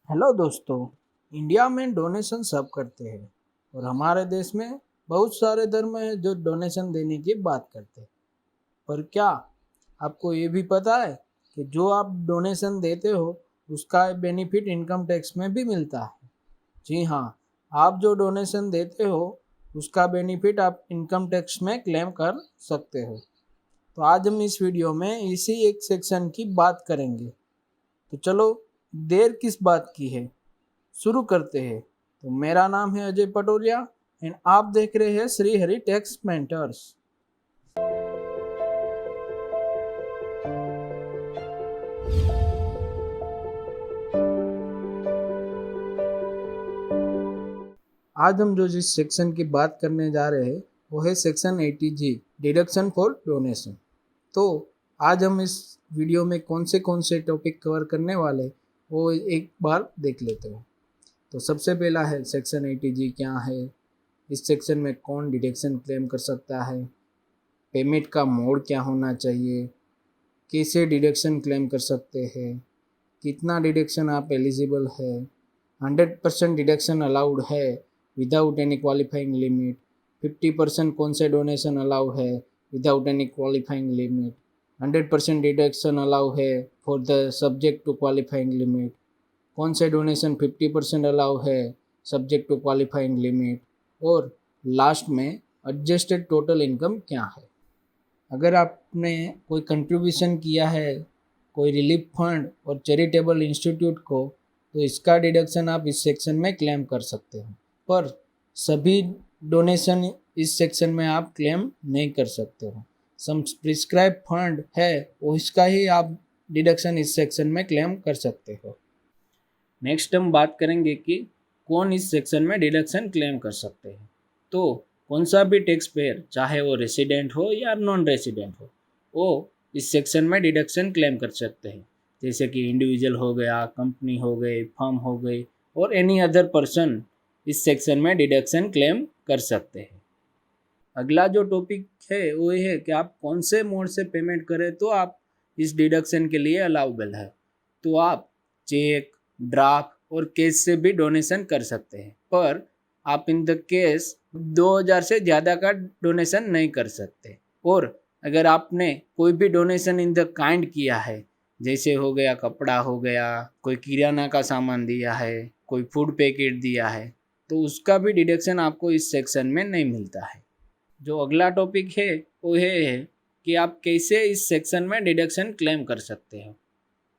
Hello दोस्तों। India में donation सब करते हैं और हमारे देश में बहुत सारे धर्म हैं जो डोनेशन देने की बात करते हैं। पर क्या आपको ये भी पता है कि जो आप डोनेशन देते हो उसका बेनिफिट इनकम टैक्स में भी मिलता है। जी हाँ, आप जो डोनेशन देते हो उसका बेनिफिट आप इनकम टैक्स में क्लेम कर सकते हो। तो आज हम इस वीडियो में इसी एक सेक्शन की बात करेंगे। तो चलो, देर किस बात की है, शुरू करते हैं। तो मेरा नाम है अजय पटोलिया एंड आप देख रहे हैं श्री हरि टैक्स मेंटर्स। आज हम जो जिस सेक्शन की बात करने जा रहे हैं वो है section 80G, deduction for donation. तो आज हम इस वीडियो में कौन से टॉपिक कवर करने वाले वो एक बार देख लेते हैं। तो सबसे पहला है सेक्शन 80G क्या है, इस सेक्शन में कौन डिडक्शन क्लेम कर सकता है, पेमेंट का मोड क्या होना चाहिए, कैसे डिडक्शन क्लेम कर सकते हैं, कितना डिडक्शन आप एलिजिबल है, 100% डिडक्शन अलाउड है विदाउट एनी क्वालिफाइंग लिमिट, 50% कौन से डोनेशन अलाउ है without any qualifying limit, 100% deduction allow है for the subject to qualifying limit, कौन से डोनेशन 50% अलाउ है सब्जेक्ट टू क्वालिफाइंग लिमिट, और लास्ट में एडजस्टेड टोटल इनकम क्या है। अगर आपने कोई कंट्रीब्यूशन किया है कोई रिलीफ फंड और चैरिटेबल इंस्टीट्यूट को तो इसका डिडक्शन आप इस सेक्शन में क्लेम कर सकते हो। पर सभी डोनेशन इस सेक्शन में आप क्लेम नहीं कर सकते हो। सम प्रिस्क्राइब फंड है वो इसका ही आप डिडक्शन इस सेक्शन में क्लेम कर सकते हो। नेक्स्ट हम बात करेंगे कि कौन इस सेक्शन में डिडक्शन क्लेम कर सकते हैं। तो कौन सा भी टैक्स पेयर चाहे वो रेसिडेंट हो या नॉन रेसिडेंट हो वो इस सेक्शन में डिडक्शन क्लेम कर सकते हैं। जैसे कि इंडिविजुअल हो गया, कंपनी हो गई, फर्म हो गई और एनी अदर पर्सन इस सेक्शन में डिडक्शन क्लेम कर सकते हैं। अगला जो टॉपिक है वो ये है कि आप कौन से मोड से पेमेंट करें तो आप इस डिडक्शन के लिए अलाउबल है। तो आप चेक, ड्राफ्ट और कैश से भी डोनेशन कर सकते हैं, पर आप इन द केस 2000 से ज़्यादा का डोनेशन नहीं कर सकते। और अगर आपने कोई भी डोनेशन इन द काइंड किया है, जैसे हो गया कपड़ा हो गया, कोई किराना का सामान दिया है, कोई फूड पैकेट दिया है, तो उसका भी डिडक्शन आपको इस सेक्शन में नहीं मिलता है। जो अगला टॉपिक है वो ये है कि आप कैसे इस सेक्शन में डिडक्शन क्लेम कर सकते हो।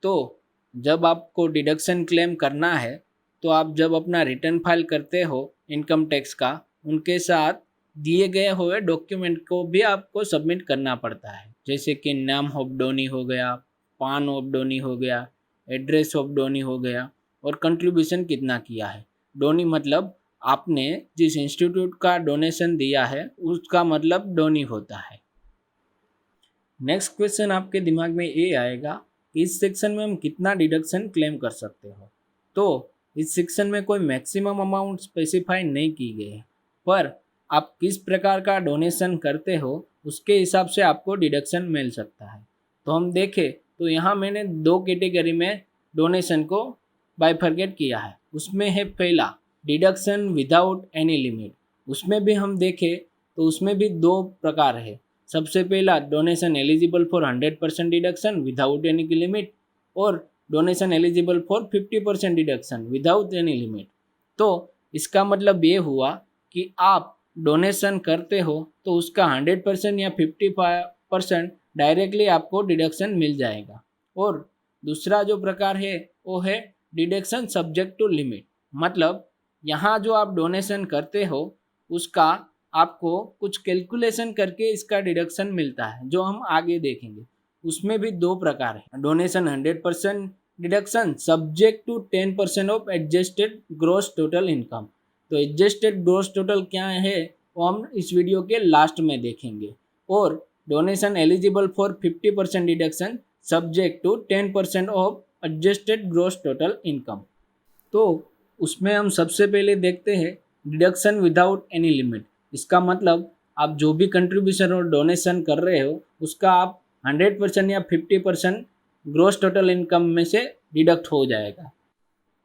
तो जब आपको डिडक्शन क्लेम करना है तो आप जब अपना रिटर्न फाइल करते हो इनकम टैक्स का, उनके साथ दिए गए हुए डॉक्यूमेंट को भी आपको सबमिट करना पड़ता है। जैसे कि नाम ऑफ डोनी हो गया, पान ऑफ डोनी हो गया, एड्रेस ऑफ डोनी हो गया और कंट्रीब्यूशन कितना किया है। डोनी मतलब आपने जिस इंस्टीट्यूट का डोनेशन दिया है उसका मतलब डोनी होता है। नेक्स्ट क्वेश्चन आपके दिमाग में ये आएगा कि इस सेक्शन में हम कितना डिडक्शन क्लेम कर सकते हो। तो इस सेक्शन में कोई मैक्सिमम अमाउंट स्पेसिफाई नहीं की गई है, पर आप किस प्रकार का डोनेशन करते हो उसके हिसाब से आपको डिडक्शन मिल सकता है। तो हम देखें तो यहाँ मैंने दो कैटेगरी में डोनेशन को बाइफरकेट किया है। उसमें है पहला डिडक्शन विदाउट एनी लिमिट। उसमें भी हम देखें तो उसमें भी दो प्रकार है। सबसे पहला donation eligible for 100% deduction without any limit और donation eligible for 50% deduction without any limit. तो इसका मतलब ये हुआ कि आप डोनेशन करते हो तो उसका 100% या 50% डायरेक्टली आपको डिडक्शन मिल जाएगा। और दूसरा जो प्रकार है वो है डिडक्शन सब्जेक्ट टू लिमिट। मतलब यहाँ जो आप डोनेशन करते हो उसका आपको कुछ कैलकुलेशन करके इसका डिडक्शन मिलता है, जो हम आगे देखेंगे। उसमें भी दो प्रकार है, donation 100% deduction subject to 10% of adjusted gross total income. तो एडजस्टेड ग्रॉस टोटल क्या है वो हम इस वीडियो के लास्ट में देखेंगे। और donation eligible for 50% deduction subject to 10% of adjusted gross total income. तो उसमें हम सबसे पहले देखते हैं डिडक्शन विदाउट एनी लिमिट। इसका मतलब आप जो भी कंट्रीब्यूशन और डोनेशन कर रहे हो उसका आप 100% या 50% ग्रॉस टोटल इनकम में से डिडक्ट हो जाएगा।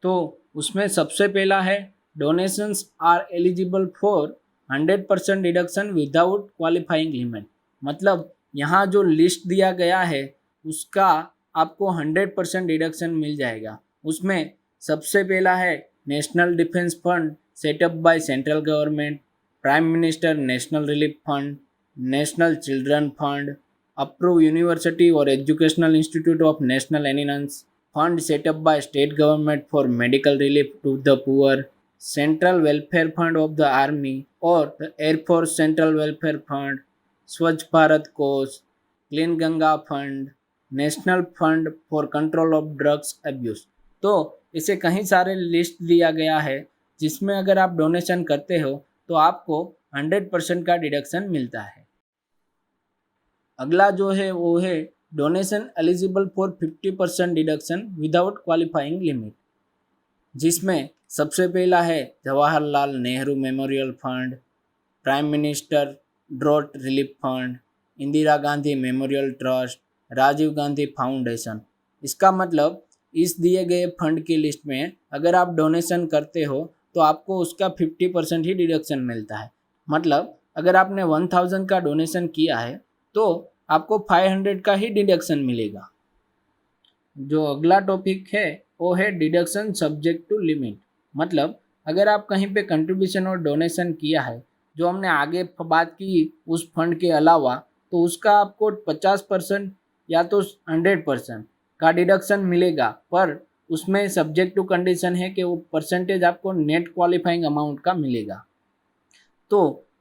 तो उसमें सबसे पहला है donations are eligible for 100% deduction without qualifying limit. मतलब यहाँ जो लिस्ट दिया गया है उसका आपको 100% डिडक्शन मिल जाएगा। उसमें सबसे पहला है national defence fund setup by central government, prime minister national relief fund, national children fund, approve university और educational institute of national eminence, fund setup by state government for medical relief to the poor, central welfare fund of the army और the airforce central welfare fund, Swachh Bharat Kosh, clean Ganga fund, national fund for control of drugs abuse. तो इसे कहीं सारे list दिया गया है जिसमें अगर आप डोनेशन करते हो तो आपको 100% का डिडक्शन मिलता है। अगला जो है वो है donation eligible for 50% deduction without qualifying limit, जिसमें सबसे पहला है Jawaharlal Nehru memorial fund, prime minister drought relief fund, Indira Gandhi memorial trust, Rajiv Gandhi foundation. इसका मतलब इस दिए गए फंड की लिस्ट में अगर आप डोनेशन करते हो तो आपको उसका 50% ही डिडक्शन मिलता है। मतलब अगर आपने 1000 का डोनेशन किया है तो आपको 500 का ही डिडक्शन मिलेगा। जो अगला टॉपिक है वो है डिडक्शन सब्जेक्ट टू लिमिट। मतलब अगर आप कहीं पे कंट्रीब्यूशन और डोनेशन किया है जो हमने आगे बात की उस फंड के अलावा, तो उसका आपको 50% या तो 100% का डिडक्शन मिलेगा, पर उसमें सब्जेक्ट टू कंडीशन है कि वो परसेंटेज आपको नेट क्वालिफाइंग अमाउंट का मिलेगा। तो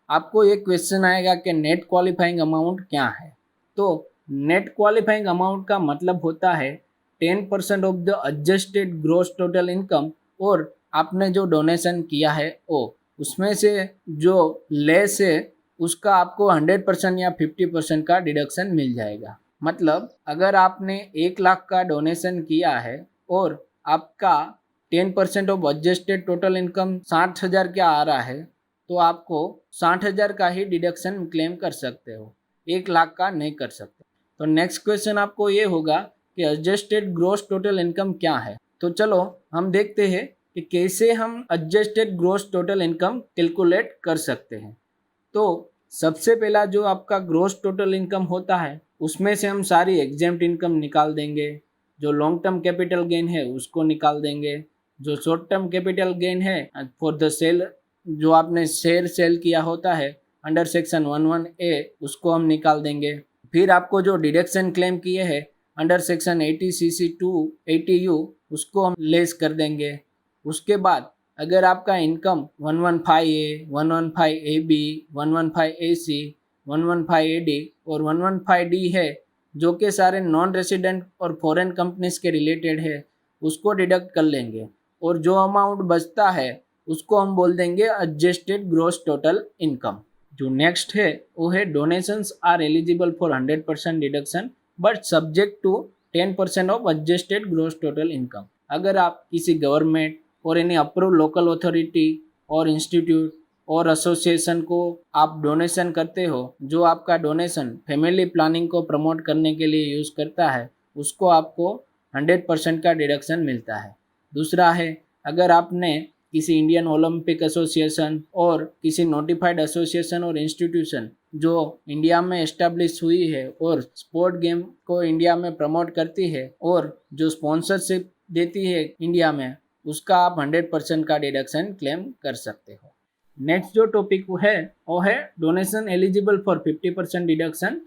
आपको एक क्वेश्चन आएगा कि नेट क्वालिफाइंग अमाउंट क्या है। तो नेट क्वालिफाइंग अमाउंट का मतलब होता है 10% of the adjusted gross total income, और आपने जो डोनेशन किया है वो उसमें से जो लेस है उसका आपको 100% या 50% का डिडक्शन मिल जाएगा। मतलब अगर आपने 1 लाख का डोनेशन किया है और आपका 10% ऑफ एडजस्टेड टोटल इनकम 60,000 क्या आ रहा है, तो आपको 60,000 का ही डिडक्शन क्लेम कर सकते हो, 1 लाख का नहीं कर सकते। तो नेक्स्ट क्वेश्चन आपको ये होगा कि एडजस्टेड ग्रॉस टोटल इनकम क्या है। तो चलो हम देखते हैं कि कैसे हम adjusted gross total income calculate कर सकते हैं। तो सबसे पहला जो आपका ग्रॉस टोटल इनकम होता है उसमें से हम सारी एग्जेम्प्ट इनकम निकाल देंगे। जो लॉन्ग टर्म कैपिटल गेन है उसको निकाल देंगे। जो शॉर्ट टर्म कैपिटल गेन है फॉर द सेल, जो आपने शेयर सेल किया होता है अंडर सेक्शन 11A, उसको हम निकाल देंगे। फिर आपको जो डिडक्शन क्लेम किए हैं अंडर सेक्शन 80CC2 80U, उसको हम लेस कर देंगे। उसके बाद अगर आपका income 115A, 115AB, 115AC, 115AD और 115D है, जो कि सारे नॉन रेसिडेंट और फॉरेन कंपनीज के रिलेटेड है, उसको डिडक्ट कर लेंगे। और जो अमाउंट बचता है उसको हम बोल देंगे एडजस्टेड ग्रॉस टोटल इनकम। जो नेक्स्ट है वो है donations are eligible for 100% deduction but subject to 10% of adjusted gross total income. अगर आप किसी गवर्नमेंट और एनी अप्रूव लोकल अथॉरिटी और इंस्टीट्यूट और एसोसिएशन को आप डोनेशन करते हो, जो आपका डोनेशन फैमिली प्लानिंग को प्रमोट करने के लिए यूज़ करता है, उसको आपको 100% का डिडक्शन मिलता है। दूसरा है अगर आपने किसी इंडियन ओलंपिक एसोसिएशन और किसी नोटिफाइड एसोसिएशन और इंस्टीट्यूशन जो इंडिया में एस्टेब्लिश हुई है और स्पोर्ट गेम को इंडिया में प्रमोट करती है और जो स्पॉन्सरशिप देती है इंडिया में, उसका आप 100% का डिडक्शन क्लेम कर सकते हो। नेक्स्ट जो टॉपिक है वो है donation eligible for 50% deduction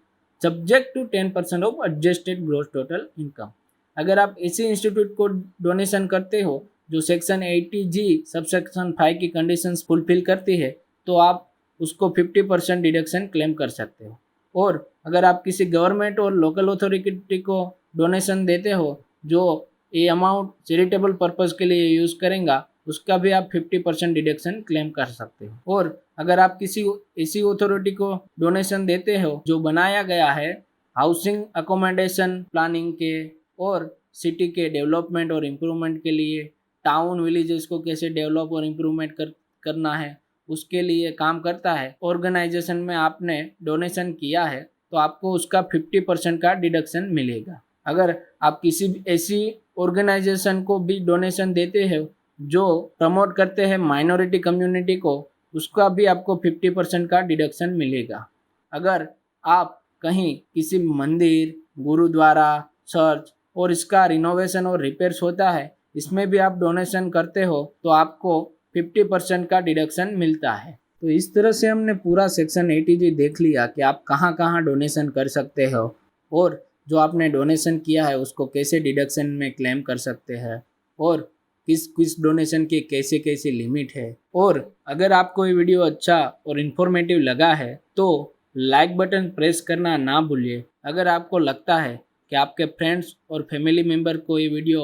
subject to 10% of adjusted gross total income. अगर आप इसी इंस्टीट्यूट को डोनेशन करते हो जो सेक्शन 80G सब सेक्शन 5 की कंडीशंस फुलफिल करती है, तो आप उसको 50% डिडक्शन क्लेम कर सकते हो। और अगर आप किसी गवर्नमेंट और लोकल अथॉरिटी को डोनेशन देते हो जो ये अमाउंट चैरिटेबल पर्पस के लिए यूज़ करेंगे, उसका भी आप 50% डिडक्शन क्लेम कर सकते हो। और अगर आप किसी ऐसी अथॉरिटी को डोनेशन देते हो जो बनाया गया है हाउसिंग अकोमोडेशन प्लानिंग के और सिटी के डेवलपमेंट और इम्प्रूवमेंट के लिए, टाउन विलेजेस को कैसे डेवलप और इम्प्रूवमेंट करना है उसके लिए काम करता है ऑर्गेनाइजेशन में आपने डोनेशन किया है, तो आपको उसका 50% का डिडक्शन मिलेगा। अगर आप किसी ऐसी ऑर्गेनाइजेशन को भी डोनेशन देते हैं जो प्रमोट करते हैं माइनॉरिटी कम्युनिटी को, उसका भी आपको 50% का डिडक्शन मिलेगा। अगर आप कहीं किसी मंदिर, गुरुद्वारा, चर्च और इसका रिनोवेशन और रिपेयर्स होता है, इसमें भी आप डोनेशन करते हो तो आपको 50% का डिडक्शन मिलता है। तो इस तरह से हमने पूरा सेक्शन 80G देख लिया कि आप कहाँ कहाँ डोनेशन कर सकते हो और जो आपने डोनेशन किया है उसको कैसे डिडक्शन में क्लेम कर सकते हैं और किस किस डोनेशन की कैसे कैसे लिमिट है। और अगर आपको ये वीडियो अच्छा और इन्फॉर्मेटिव लगा है तो लाइक बटन प्रेस करना ना भूलिए। अगर आपको लगता है कि आपके फ्रेंड्स और फैमिली मेम्बर को ये वीडियो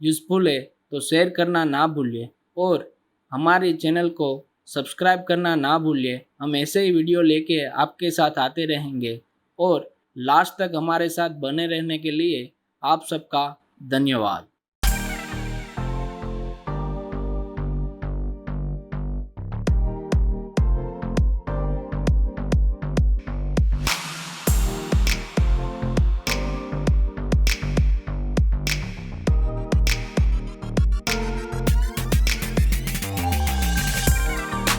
यूज़फुल है तो शेयर करना ना भूलिए और हमारे चैनल को सब्सक्राइब करना ना भूलिए। हम ऐसे ही वीडियो लेके आपके साथ आते रहेंगे और लास्ट तक हमारे साथ बने रहने के लिए आप सबका धन्यवाद।